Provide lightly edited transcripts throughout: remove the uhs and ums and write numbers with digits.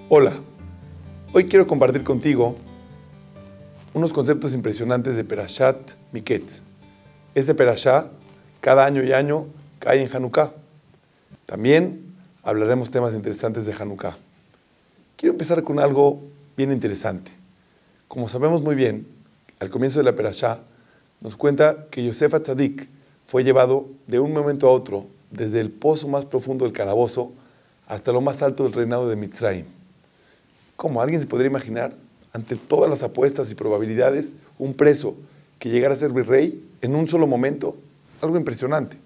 Hola, hoy quiero compartir contigo unos conceptos impresionantes de Perashat Miketz. Este Perashá, cada año y año, cae en Hanukkah. También hablaremos temas interesantes de Hanukkah. Quiero empezar con algo bien interesante. Como sabemos muy bien, al comienzo de la Perashá, nos cuenta que Yosef Atzadik fue llevado de un momento a otro, desde el pozo más profundo del calabozo hasta lo más alto del reinado de Mitzrayim. ¿Cómo alguien se podría imaginar, ante todas las apuestas y probabilidades, un preso que llegara a ser virrey en un solo momento? Algo impresionante.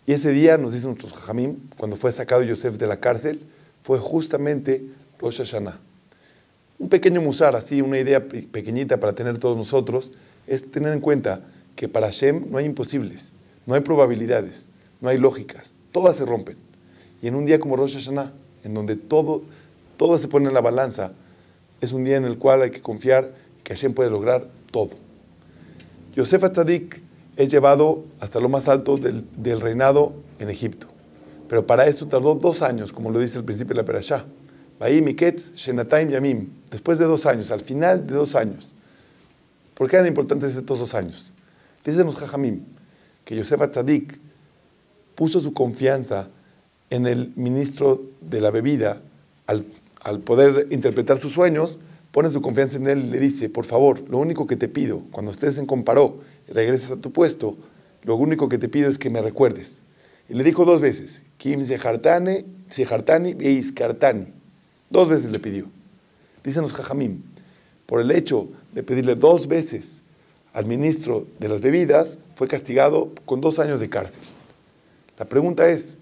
Y ese día, nos dicen nuestros jajamim, cuando fue sacado Yosef de la cárcel, fue justamente Rosh Hashanah. Un pequeño musar, así, una idea pequeñita para tener todos nosotros, es tener en cuenta que para Hashem no hay imposibles, no hay probabilidades, no hay lógicas, todas se rompen. Y en un día como Rosh Hashanah, en donde todo se pone en la balanza, es un día en el cual hay que confiar que Hashem puede lograr todo. Yosef Atzadik es llevado hasta lo más alto del reinado en Egipto. Pero para esto tardó 2 años, como lo dice al principio de la Perashá. Vayim Miketz Shenatayim Yamim. Después de 2 años, al final de 2 años. ¿Por qué eran importantes estos 2 años? Dicen los jajamim que Yosef Atzadik puso su confianza en el ministro de la bebida. Al poder interpretar sus sueños, pone su confianza en él y le dice: por favor, lo único que te pido, cuando estés en Comparó y regreses a tu puesto, lo único que te pido es que me recuerdes. Y le dijo 2 veces: Kim Zehartani Veiskartani. 2 veces le pidió. Dicen los jajamim, por el hecho de pedirle 2 veces al ministro de las bebidas, fue castigado con 2 años de cárcel. La pregunta es,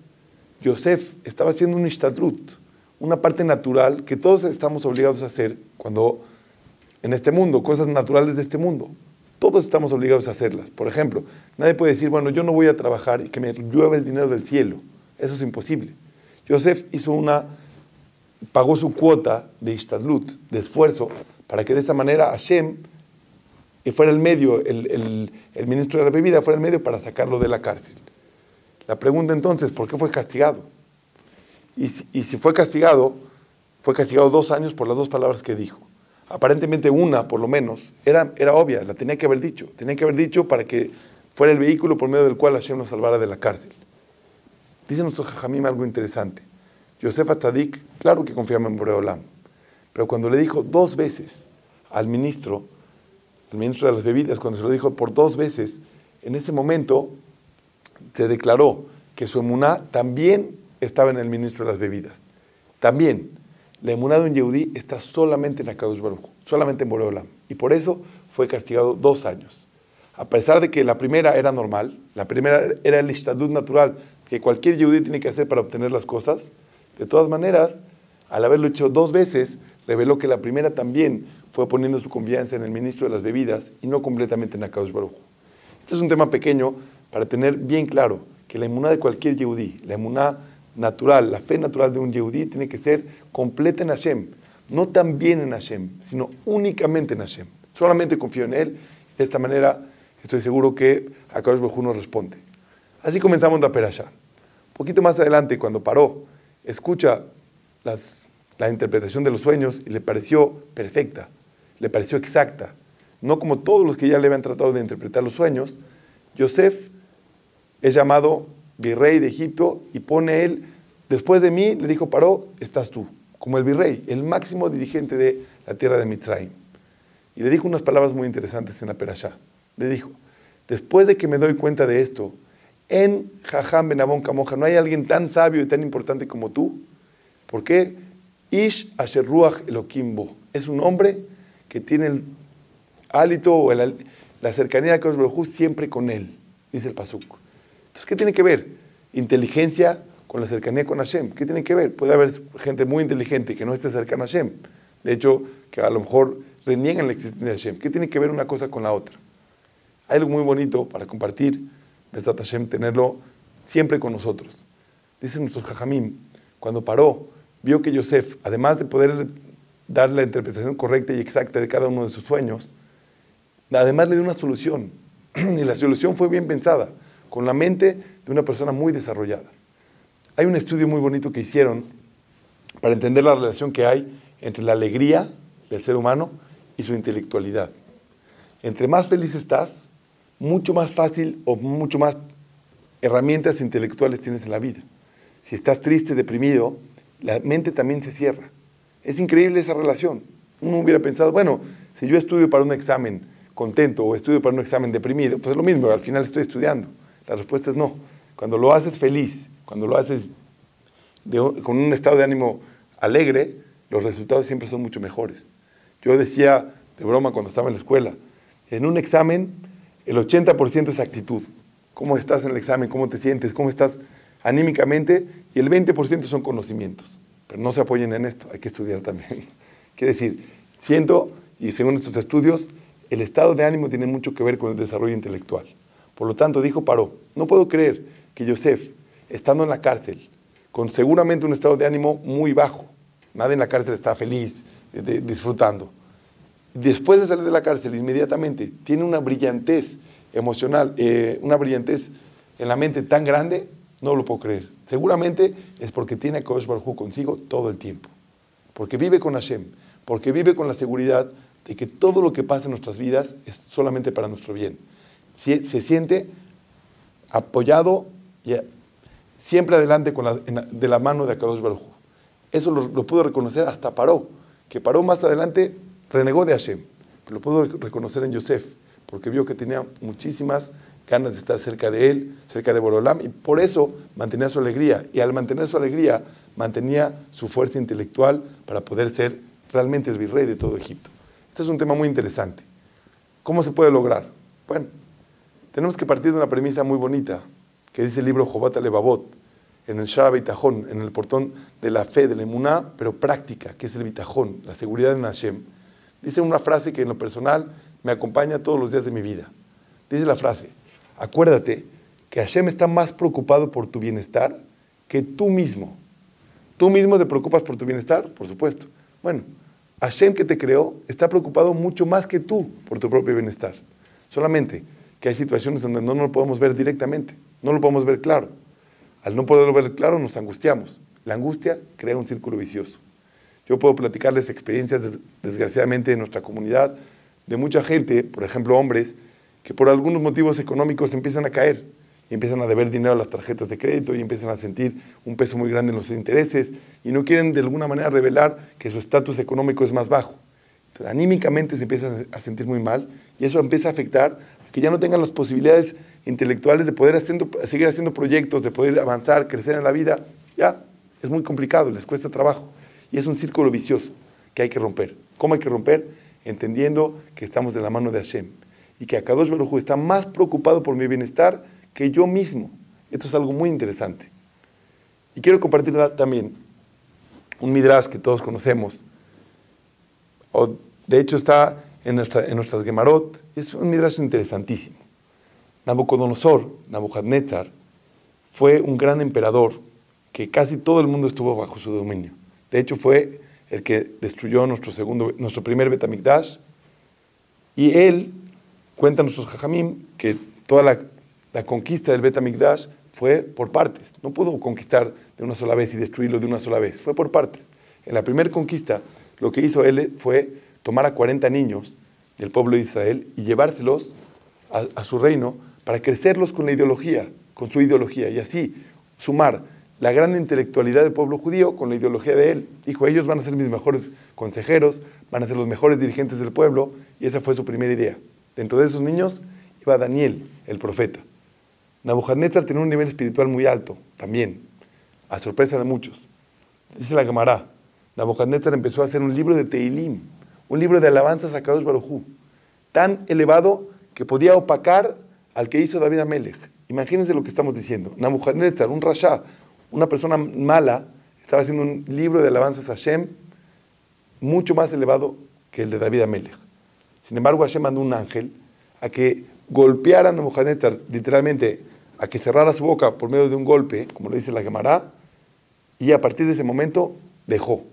Yosef estaba haciendo un ishtadlut, una parte natural que todos estamos obligados a hacer cuando en este mundo, cosas naturales de este mundo. Todos estamos obligados a hacerlas. Por ejemplo, nadie puede decir, bueno, yo no voy a trabajar y que me llueva el dinero del cielo. Eso es imposible. Yosef pagó su cuota de ishtadlut, de esfuerzo, para que de esta manera Hashem fuera el medio, el ministro de la bebida fuera el medio para sacarlo de la cárcel. La pregunta entonces, ¿por qué fue castigado? Y si fue castigado 2 años por las 2 palabras que dijo. Aparentemente una, por lo menos, era obvia, la tenía que haber dicho. Tenía que haber dicho para que fuera el vehículo por medio del cual Hashem nos salvara de la cárcel. Dice nuestro jajamim algo interesante. Yosef Atzadik, claro que confiaba en Boreolam, pero cuando le dijo 2 veces al ministro de las bebidas, cuando se lo dijo por 2 veces, en ese momento se declaró que su emuná también estaba en el ministro de las bebidas. También, la emuná de un yehudí está solamente en Akadosh Baruj Hu, solamente en Boreolam. Y por eso fue castigado 2 años. A pesar de que la primera era normal, la primera era el ishtadlut natural que cualquier yehudí tiene que hacer para obtener las cosas, de todas maneras, al haberlo hecho 2 veces, reveló que la primera también fue poniendo su confianza en el ministro de las bebidas y no completamente en Akadosh Baruj Hu. Este es un tema pequeño para tener bien claro que la emuná de cualquier yehudí, la emuná natural, la fe natural de un yehudí tiene que ser completa en Hashem, no también en Hashem, sino únicamente en Hashem. Solamente confío en Él, de esta manera estoy seguro que Akadosh Baruj Hu nos responde. Así comenzamos la Perashá. Un poquito más adelante, cuando paró, escucha la interpretación de los sueños y le pareció perfecta, le pareció exacta. No como todos los que ya le habían tratado de interpretar los sueños, Yosef es llamado virrey de Egipto y pone él, después de mí, le dijo Paró, estás tú, como el virrey, el máximo dirigente de la tierra de Mitzrayim. Y le dijo unas palabras muy interesantes en la Perashá. Le dijo, después de que me doy cuenta de esto, en Jajam Ben Abon Kamoja, no hay alguien tan sabio y tan importante como tú. ¿Por qué? Ish Asher Ruach Elokim Bo. Es un hombre que tiene el hálito o la cercanía de Akadosh Baruj Hu siempre con él, dice el pasuk. Entonces, ¿qué tiene que ver inteligencia con la cercanía con Hashem? ¿Qué tiene que ver? Puede haber gente muy inteligente que no esté cercana a Hashem. De hecho, que a lo mejor reniegan la existencia de Hashem. ¿Qué tiene que ver una cosa con la otra? Hay algo muy bonito para compartir, Besat Hashem, tenerlo siempre con nosotros. Dicen nuestros jajamim, cuando Paró, vio que Yosef, además de poder dar la interpretación correcta y exacta de cada uno de sus sueños, además le dio una solución. Y la solución fue bien pensada, con la mente de una persona muy desarrollada. Hay un estudio muy bonito que hicieron para entender la relación que hay entre la alegría del ser humano y su intelectualidad. Entre más feliz estás, mucho más fácil o mucho más herramientas intelectuales tienes en la vida. Si estás triste, deprimido, la mente también se cierra. Es increíble esa relación. Uno hubiera pensado, bueno, si yo estudio para un examen contento o estudio para un examen deprimido, pues es lo mismo, al final estoy estudiando. La respuesta es no. Cuando lo haces feliz, cuando lo haces con un estado de ánimo alegre, los resultados siempre son mucho mejores. Yo decía de broma cuando estaba en la escuela, en un examen el 80% es actitud. ¿Cómo estás en el examen? ¿Cómo te sientes? ¿Cómo estás anímicamente? Y el 20% son conocimientos. Pero no se apoyen en esto, hay que estudiar también. Quiere decir, siento, y según estos estudios, el estado de ánimo tiene mucho que ver con el desarrollo intelectual. Por lo tanto, dijo Paró, no puedo creer que Yosef, estando en la cárcel, con seguramente un estado de ánimo muy bajo, nadie en la cárcel está feliz, disfrutando. Después de salir de la cárcel, inmediatamente, tiene una brillantez emocional, una brillantez en la mente tan grande, no lo puedo creer. Seguramente es porque tiene a Kadosh Baruj Hu consigo todo el tiempo. Porque vive con Hashem, porque vive con la seguridad de que todo lo que pasa en nuestras vidas es solamente para nuestro bien. Se siente apoyado y siempre adelante de la mano de Akadosh Baruj Hu. Eso lo pudo reconocer hasta Paró, que Paró más adelante renegó de Hashem. Pero lo pudo reconocer en Yosef, porque vio que tenía muchísimas ganas de estar cerca de él, cerca de Borolam, y por eso mantenía su alegría. Y al mantener su alegría, mantenía su fuerza intelectual para poder ser realmente el virrey de todo Egipto. Este es un tema muy interesante. ¿Cómo se puede lograr? Bueno, tenemos que partir de una premisa muy bonita, que dice el libro Jobat Alevavot, en el Shara Bitajón, en el portón de la fe, de la emuná, pero práctica, que es el bitajón, la seguridad en Hashem. Dice una frase que en lo personal me acompaña todos los días de mi vida. Dice la frase, acuérdate que Hashem está más preocupado por tu bienestar que tú mismo. ¿Tú mismo te preocupas por tu bienestar? Por supuesto. Bueno, Hashem que te creó está preocupado mucho más que tú por tu propio bienestar. Solamente que hay situaciones donde no lo podemos ver directamente, no lo podemos ver claro. Al no poderlo ver claro nos angustiamos. La angustia crea un círculo vicioso. Yo puedo platicarles experiencias, desgraciadamente, en nuestra comunidad, de mucha gente, por ejemplo hombres, que por algunos motivos económicos empiezan a caer y empiezan a deber dinero a las tarjetas de crédito y empiezan a sentir un peso muy grande en los intereses y no quieren de alguna manera revelar que su estatus económico es más bajo. Entonces, anímicamente se empiezan a sentir muy mal y eso empieza a afectar a que ya no tengan las posibilidades intelectuales de poder seguir haciendo proyectos, de poder avanzar, crecer en la vida. Ya, es muy complicado, les cuesta trabajo y es un círculo vicioso que hay que romper. ¿Cómo hay que romper? Entendiendo que estamos de la mano de Hashem y que Akadosh Baruj Hu está más preocupado por mi bienestar que yo mismo. Esto es algo muy interesante. Y quiero compartir también un midrash que todos conocemos, o de hecho está en nuestras Gemarot, es un midrash interesantísimo. Nabucodonosor fue un gran emperador que casi todo el mundo estuvo bajo su dominio. De hecho fue el que destruyó nuestro primer Betamikdash, y él, cuentan nuestros Jajamim, que toda la conquista del Betamikdash fue por partes. No pudo conquistar de una sola vez y destruirlo de una sola vez, fue por partes. En la primera conquista, lo que hizo él fue tomar a 40 niños del pueblo de Israel y llevárselos a su reino para crecerlos con su ideología, y así sumar la gran intelectualidad del pueblo judío con la ideología de él. Dijo, ellos van a ser mis mejores consejeros, van a ser los mejores dirigentes del pueblo, y esa fue su primera idea. Dentro de esos niños iba Daniel, el profeta. Nabucodonosor tenía un nivel espiritual muy alto, también, a sorpresa de muchos. Dice la Gemara, Nabucodonosor empezó a hacer un libro de Teilim, un libro de alabanzas a Kadosh Baruj Hu, tan elevado que podía opacar al que hizo David Amelech. Imagínense lo que estamos diciendo. Nabucodonosor, un rasha, una persona mala, estaba haciendo un libro de alabanzas a Hashem mucho más elevado que el de David Amelech. Sin embargo, Hashem mandó un ángel a que golpeara a Nabucodonosor, literalmente, a que cerrara su boca por medio de un golpe, como lo dice la Gemara, y a partir de ese momento dejó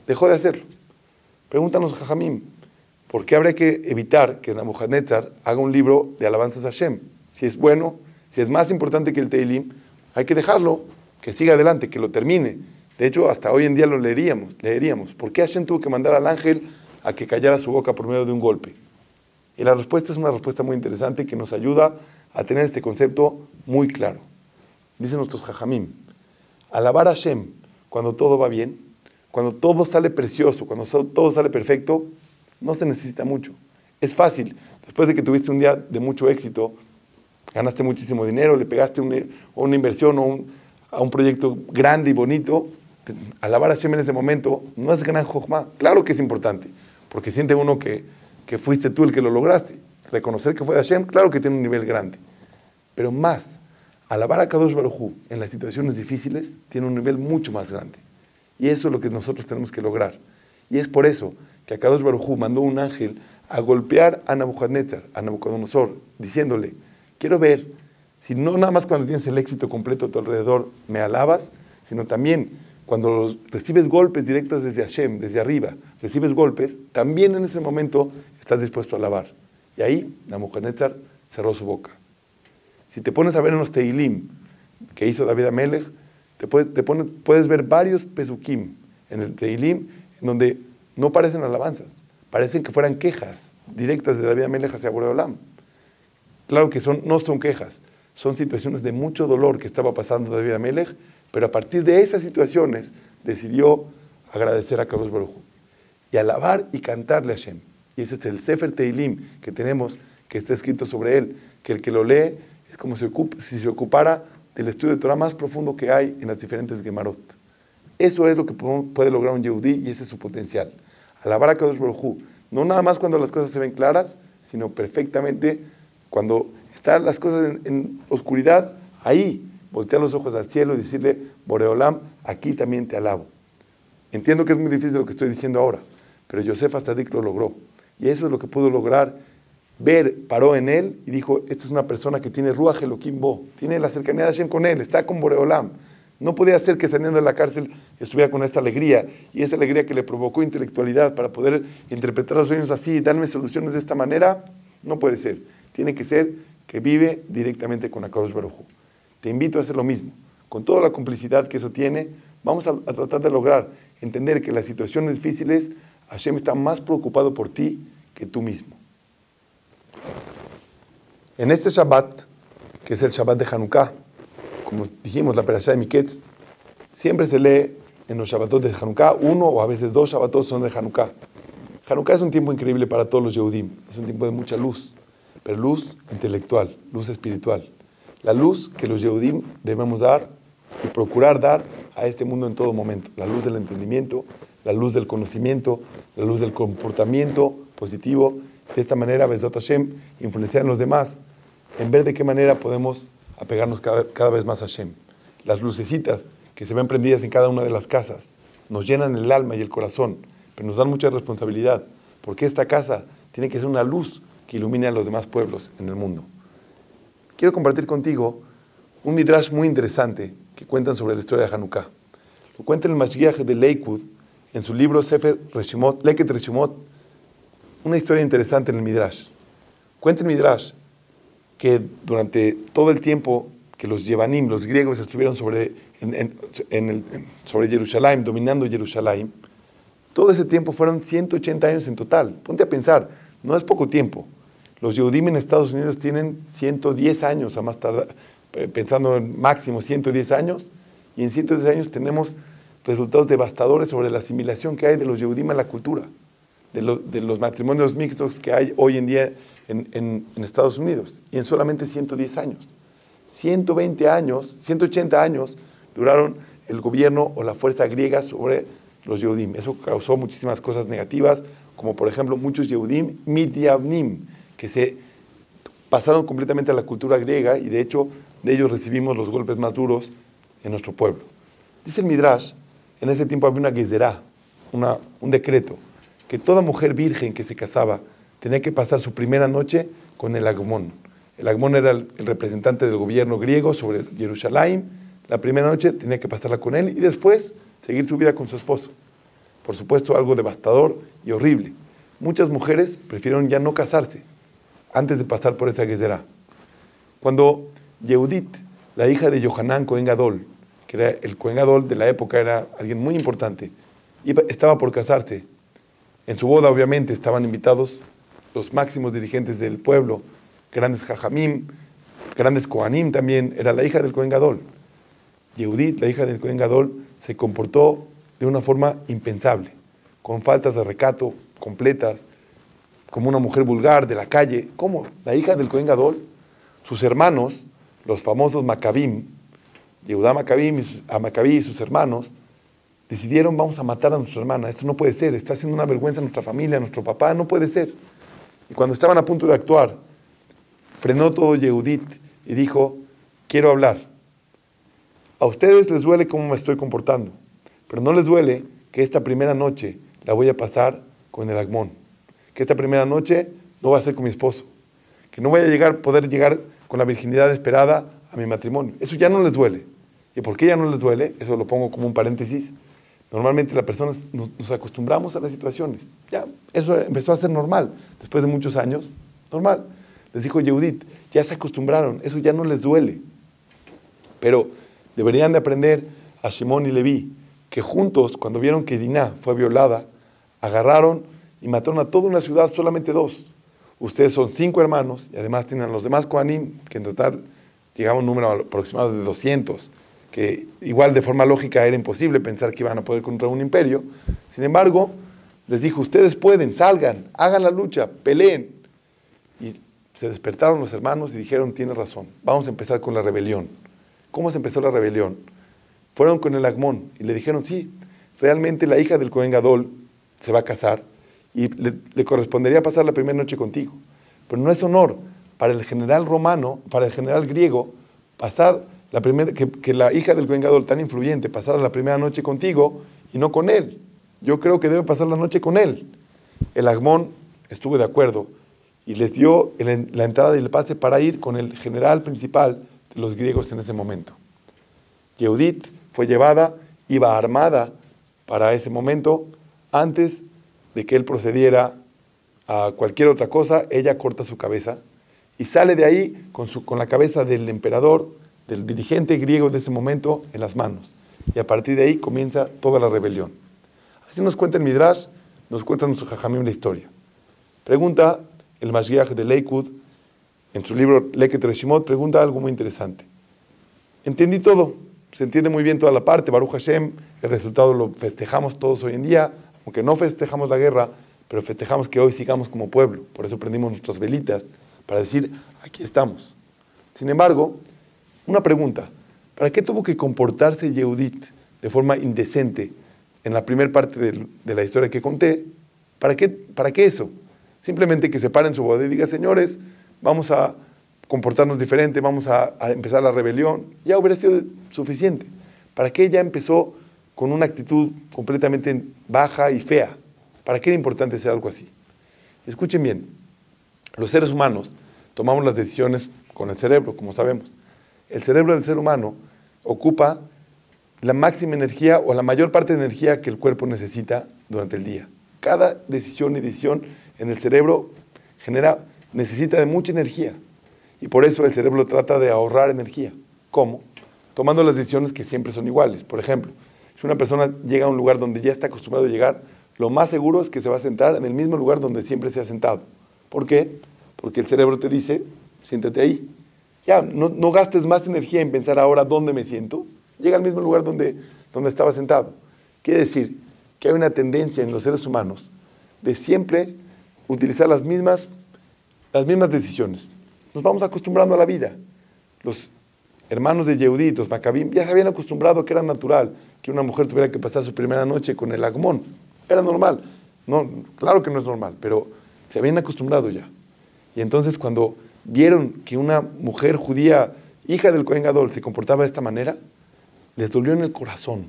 de hacerlo. Pregúntanos, Jajamim, ¿por qué habría que evitar que Nabucodonosor haga un libro de alabanzas a Hashem? Si es bueno, si es más importante que el Teilim, hay que dejarlo, que siga adelante, que lo termine. De hecho, hasta hoy en día lo leeríamos. ¿Por qué Hashem tuvo que mandar al ángel a que callara su boca por medio de un golpe? Y la respuesta es una respuesta muy interesante que nos ayuda a tener este concepto muy claro. Dicen nuestros jajamim, alabar a Hashem cuando todo va bien, cuando todo sale precioso, cuando todo sale perfecto, no se necesita mucho. Es fácil. Después de que tuviste un día de mucho éxito, ganaste muchísimo dinero, le pegaste una inversión a un proyecto grande y bonito, alabar a Hashem en ese momento no es gran jochma. Claro que es importante, porque siente uno que fuiste tú el que lo lograste. Reconocer que fue de Hashem, claro que tiene un nivel grande. Pero más, alabar a Kadosh Baruj Hu en las situaciones difíciles tiene un nivel mucho más grande. Y eso es lo que nosotros tenemos que lograr. Y es por eso que Kadosh Baruj Hu mandó un ángel a golpear a Nabucodonosor, diciéndole, quiero ver, si no nada más cuando tienes el éxito completo a tu alrededor me alabas, sino también cuando recibes golpes directos desde Hashem, desde arriba, recibes golpes, también en ese momento estás dispuesto a alabar. Y ahí Nabucodonosor cerró su boca. Si te pones a ver en los Teilim que hizo David Amelech, puedes ver varios pesukim en el Teilim en donde no parecen alabanzas, parecen que fueran quejas directas de David Amelech hacia Boreolam. Claro que no son quejas, son situaciones de mucho dolor que estaba pasando David Amelech, pero a partir de esas situaciones decidió agradecer a Kadosh Baruj Hu y alabar y cantarle a Hashem. Y ese es el Sefer Teilim que tenemos, que está escrito sobre él, que el que lo lee es como si se ocupara del estudio de Torah más profundo que hay en las diferentes Gemarot. Eso es lo que puede lograr un Yehudí y ese es su potencial. Alabar a Kadosh Baruj Hu, no nada más cuando las cosas se ven claras, sino perfectamente cuando están las cosas en oscuridad, ahí voltear los ojos al cielo y decirle, Boreolam, aquí también te alabo. Entiendo que es muy difícil lo que estoy diciendo ahora, pero Yosef Atzadik lo logró. Y eso es lo que pudo lograr. Paró en él y dijo, esta es una persona que tiene Ruach Elohim Bo, tiene la cercanía de Hashem con él, está con Boreolam. No podía ser que saliendo de la cárcel estuviera con esta alegría, y esa alegría que le provocó intelectualidad para poder interpretar los sueños así y darme soluciones de esta manera, no puede ser. Tiene que ser que vive directamente con Akadosh Baruj Hu. Te invito a hacer lo mismo. Con toda la complicidad que eso tiene, vamos a tratar de lograr entender que en las situaciones difíciles Hashem está más preocupado por ti que tú mismo. En este Shabbat, que es el Shabbat de Hanukkah, como dijimos, la Perashá de Miketz, siempre se lee en los Shabbatot de Hanukkah, uno o a veces dos Shabbatot son de Hanukkah. Hanukkah es un tiempo increíble para todos los Yehudim, es un tiempo de mucha luz, pero luz intelectual, luz espiritual. La luz que los Yehudim debemos dar y procurar dar a este mundo en todo momento. La luz del entendimiento, la luz del conocimiento, la luz del comportamiento positivo. De esta manera, Bezrat Hashem, influenciar en los demás, en ver de qué manera podemos apegarnos cada vez más a Hashem. Las lucecitas que se ven prendidas en cada una de las casas nos llenan el alma y el corazón, pero nos dan mucha responsabilidad, porque esta casa tiene que ser una luz que ilumine a los demás pueblos en el mundo. Quiero compartir contigo un midrash muy interesante que cuentan sobre la historia de Hanukkah. Lo cuenta el Mashgiach de Leikud en su libro Sefer Reshimot, Leket Reshimot, una historia interesante en el midrash. Cuenta el midrash que durante todo el tiempo que los Yevanim, los griegos, estuvieron sobre Jerusalén, dominando Jerusalén, todo ese tiempo fueron 180 años en total. Ponte a pensar, no es poco tiempo. Los Yehudim en Estados Unidos tienen 110 años, a más tardar, pensando en máximo 110 años, y en 110 años tenemos resultados devastadores sobre la asimilación que hay de los Yehudim a la cultura, de los matrimonios mixtos que hay hoy en día en Estados Unidos, y en solamente 110 años. 120 años, 180 años duraron el gobierno o la fuerza griega sobre los Yehudim. Eso causó muchísimas cosas negativas, como por ejemplo muchos Yehudim midyavnim, que se pasaron completamente a la cultura griega, y de hecho de ellos recibimos los golpes más duros en nuestro pueblo. Dice el Midrash, en ese tiempo había una gezerá, un decreto, que toda mujer virgen que se casaba tenía que pasar su primera noche con el Agmón. El Agmón era el representante del gobierno griego sobre Jerusalén. La primera noche tenía que pasarla con él y después seguir su vida con su esposo. Por supuesto, algo devastador y horrible. Muchas mujeres prefirieron ya no casarse antes de pasar por esa gezerá. Cuando Yehudit, la hija de Yohanan Cohen Gadol, que era el Kohen Gadol de la época, era alguien muy importante, estaba por casarse. En su boda, obviamente, estaban invitados los máximos dirigentes del pueblo, grandes jajamim, grandes kohanim también. Era la hija del Kohen Gadol. Yehudit, la hija del Kohen Gadol, se comportó de una forma impensable, con faltas de recato completas, como una mujer vulgar de la calle. ¿Cómo? La hija del Kohen Gadol, sus hermanos, los famosos Maccabim, Yehudá Maccabí y sus hermanos, decidieron: vamos a matar a nuestra hermana, esto no puede ser, está haciendo una vergüenza a nuestra familia, a nuestro papá, no puede ser. Y cuando estaban a punto de actuar, frenó todo Yehudit y dijo: quiero hablar. A ustedes les duele cómo me estoy comportando, pero no les duele que esta primera noche la voy a pasar con el Agmón, que esta primera noche no va a ser con mi esposo, que no voy a poder llegar con la virginidad esperada a mi matrimonio. Eso ya no les duele. ¿Y por qué ya no les duele? Eso lo pongo como un paréntesis. Normalmente las personas nos acostumbramos a las situaciones. Ya, eso empezó a ser normal. Después de muchos años, normal. Les dijo Yehudit: ya se acostumbraron, eso ya no les duele. Pero deberían de aprender a Shimón y Leví, que juntos, cuando vieron que Diná fue violada, agarraron y mataron a toda una ciudad, solamente 2. Ustedes son 5 hermanos, y además tienen a los demás Kohanim, que en total llegaba a un número aproximado de 200, que igual de forma lógica era imposible pensar que iban a poder contra un imperio. Sin embargo, les dijo: ustedes pueden, salgan, hagan la lucha, peleen. Y se despertaron los hermanos y dijeron: tienes razón, vamos a empezar con la rebelión. ¿Cómo se empezó la rebelión? Fueron con el Agmón y le dijeron: sí, realmente la hija del Kohen Gadol se va a casar y le correspondería pasar la primera noche contigo. Pero no es honor para el general romano, para el general griego, pasar que la hija del Kohen Gadol tan influyente pasara la primera noche contigo y no con él. Yo creo que debe pasar la noche con él. El Agmón estuvo de acuerdo y les dio la entrada y el pase para ir con el general principal de los griegos en ese momento. Yehudit fue llevada, iba armada para ese momento. Antes de que él procediera a cualquier otra cosa, ella corta su cabeza y sale de ahí con la cabeza del emperador, del dirigente griego de ese momento, en las manos. Y a partir de ahí comienza toda la rebelión. Así nos cuenta el Midrash, nos cuenta nuestro Jajamim la historia. Pregunta el Mashgiach de Leikud, en su libro Leket Reshimot, pregunta algo muy interesante. Entendí todo, se entiende muy bien toda la parte, Baruch Hashem, el resultado lo festejamos todos hoy en día, aunque no festejamos la guerra, pero festejamos que hoy sigamos como pueblo. Por eso prendimos nuestras velitas, para decir: aquí estamos. Sin embargo, una pregunta: ¿para qué tuvo que comportarse Yehudit de forma indecente en la primera parte de la historia que conté? ¿Para qué eso? Simplemente que se pare en su boda y diga: señores, vamos a comportarnos diferente, vamos a empezar la rebelión. Ya hubiera sido suficiente. ¿Para qué ella empezó con una actitud completamente baja y fea? ¿Para qué era importante hacer algo así? Escuchen bien, los seres humanos tomamos las decisiones con el cerebro, como sabemos. El cerebro del ser humano ocupa la máxima energía o la mayor parte de energía que el cuerpo necesita durante el día. Cada decisión y decisión en el cerebro necesita de mucha energía. Y por eso el cerebro trata de ahorrar energía. ¿Cómo? Tomando las decisiones que siempre son iguales. Por ejemplo, si una persona llega a un lugar donde ya está acostumbrado a llegar, lo más seguro es que se va a sentar en el mismo lugar donde siempre se ha sentado. ¿Por qué? Porque el cerebro te dice: siéntate ahí. Ya, no gastes más energía en pensar ahora dónde me siento. Llega al mismo lugar donde estaba sentado. Quiere decir que hay una tendencia en los seres humanos de siempre utilizar las mismas decisiones. Nos vamos acostumbrando a la vida. Los hermanos de Yehudit, los Maccabim, ya se habían acostumbrado que era natural que una mujer tuviera que pasar su primera noche con el Agmón. Era normal. No, claro que no es normal, pero se habían acostumbrado ya. Y entonces cuando vieron que una mujer judía, hija del Kohen Gadol, se comportaba de esta manera, les dolió en el corazón.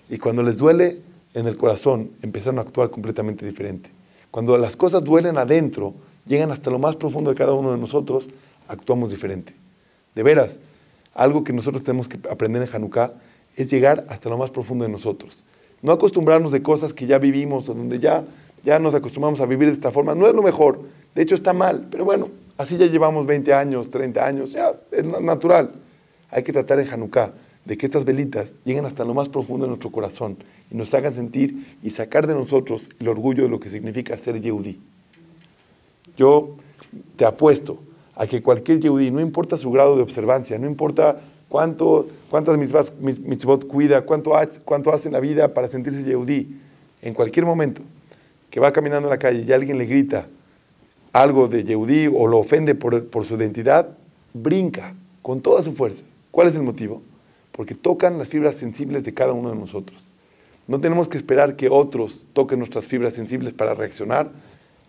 Y cuando les duele en el corazón, empezaron a actuar completamente diferente. Cuando las cosas duelen adentro, llegan hasta lo más profundo de cada uno de nosotros, actuamos diferente. De veras, algo que nosotros tenemos que aprender en Hanukkah es llegar hasta lo más profundo de nosotros. No acostumbrarnos de cosas que ya vivimos, o donde ya nos acostumbramos a vivir de esta forma. No es lo mejor, de hecho está mal, pero bueno, así ya llevamos 20 años, 30 años, ya es natural. Hay que tratar en Hanukkah de que estas velitas lleguen hasta lo más profundo de nuestro corazón y nos hagan sentir y sacar de nosotros el orgullo de lo que significa ser Yehudí. Yo te apuesto a que cualquier Yehudí, no importa su grado de observancia, no importa cuántas mitzvot cuida, cuánto hace en la vida para sentirse Yehudí, en cualquier momento que va caminando en la calle y alguien le grita algo de Yehudí o lo ofende por su identidad, brinca con toda su fuerza. ¿Cuál es el motivo? Porque tocan las fibras sensibles de cada uno de nosotros. No tenemos que esperar que otros toquen nuestras fibras sensibles para reaccionar.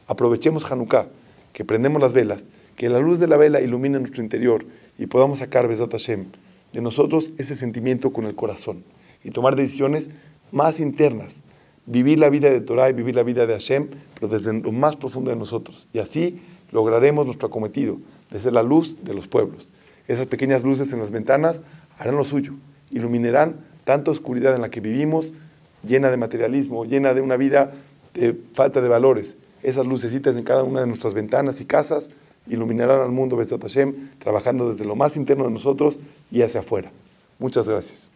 Aprovechemos Hanukkah, que prendemos las velas, que la luz de la vela ilumine nuestro interior y podamos sacar, Bezat Hashem, de nosotros ese sentimiento con el corazón y tomar decisiones más internas, vivir la vida de Torah y vivir la vida de Hashem, pero desde lo más profundo de nosotros. Y así lograremos nuestro acometido de ser la luz de los pueblos. Esas pequeñas luces en las ventanas harán lo suyo, iluminarán tanta oscuridad en la que vivimos, llena de materialismo, llena de una vida de falta de valores. Esas lucecitas en cada una de nuestras ventanas y casas iluminarán al mundo, Bezat Hashem, trabajando desde lo más interno de nosotros y hacia afuera. Muchas gracias.